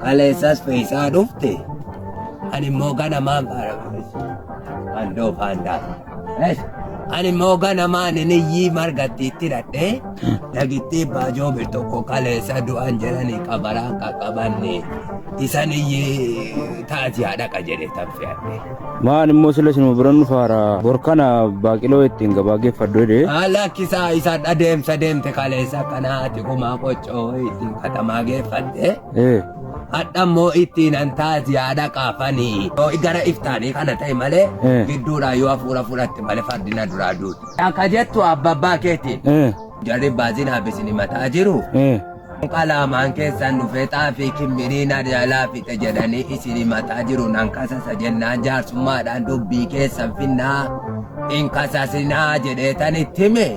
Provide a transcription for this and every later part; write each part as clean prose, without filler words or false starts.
Kaleessas fe'isaa dhufte ani immoo ganamaan bandoo faandaa ani immoo ganamaan iniyyii margattiitti hidhadhee dhagittee baajoo bir tokko kaleessa du'an jedhanii qabaraan qaqqabanne isan iyyii taati haadhaqa jedhe tan fe'adhe. Maan immoo sila sinuma biran dhufaara borkana baaqiloo ittiin gabaageeffadhu jedhee. Lakkisaa isa adeemsa deemte kaleessa kanaati kumaa qoccoo ittiin katamaa geeffadhe. Hadhammoo ittiin antaati haadha qaafanii gara iftaanii kana ta'e malee gidduudhaan yoo hafuura fudhatte malee fardina duraa duuti. Akka jettu abbabbaa keetiin jarri baasiin habbisini mataa jiru. Qalaamaan keessan dhufee xaafii kimmiriina jalaa fixe jedhanii isini mataa jiru nan kasasa jennaan jaarsummaadhaan dubbii keessan finnaa hin kasasinaa jedheetanitti hime.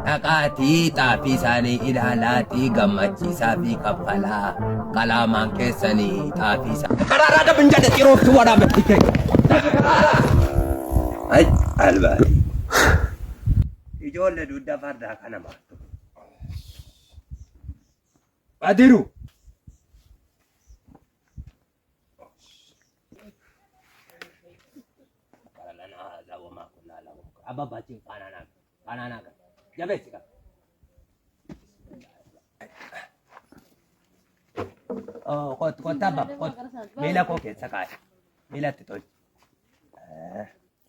Dhaqaatii xaafii isaanii ilaalaatii gammachiisaa fi kaffalaa qalaamaan keessanii xaafii isaa. Karaaraa dabin jedhe xirooftu waraabatti kee. Albaani. Ijoollee dugda fardaa kana maattu. Badiru. Abba batiin kaananaa. Jabeessi qaba. Kottaa bakka miila koo keessa kaa'e. Miilatti tolchi.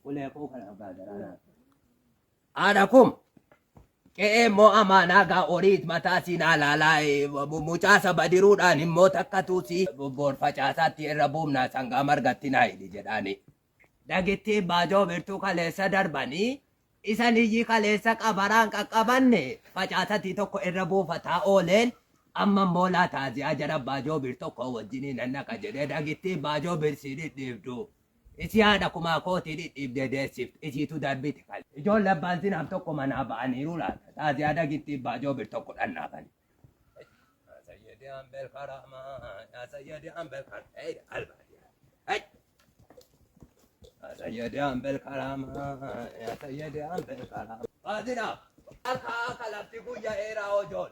Ulee koo kana gaazaraanaa. Haadha kum qe'ee immoo amaanaa gaa horiit mataa siinaa laalaa mucaasa badiruudhaan immoo takka tuusii boor facaasaatti irra buumnaa sangaa margatti naa hidhi jedhaani. Dhageettii baajoo birtuu kaleessa darbanii. Isan iyyii kaleessa qabaraan qaqqabanne facaasatii tokko irra buufataa ooleen amma immoo laataaziyaa jara baajoo bir tokko wajjiniin nannaqa jedhee dhagitti baajoo birsii dhidhiibdu. Isi haadha kumaa kootii dhidhiibdee deessift isiitu darbiti kale. Ijoollee abbaan sinaaf tokko manaa ba'aniiru laata. Taaziyaa dhagitti baajoo bir tokko dhannaafani. Sayyidii hambel karamaa yaa sayyidii hambel karamaa. Sayyidii hambel karamaa yaa sayyidii hambel karamaa. Baazinaaf akka lafti guyyaa eeraa ojool.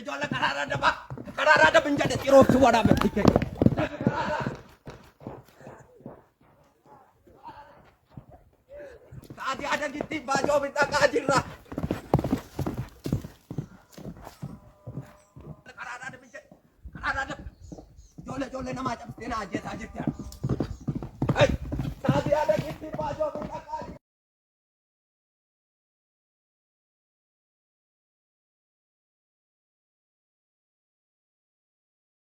Ijoollee karaara dabin jedhe xirooftu waraabatti kee. Taati adagitti baajoo bidhaqaa jirra. Karaara dabin jedhe karaara dabin ijoollee namaa cabsitee na ajjeesaa jirti.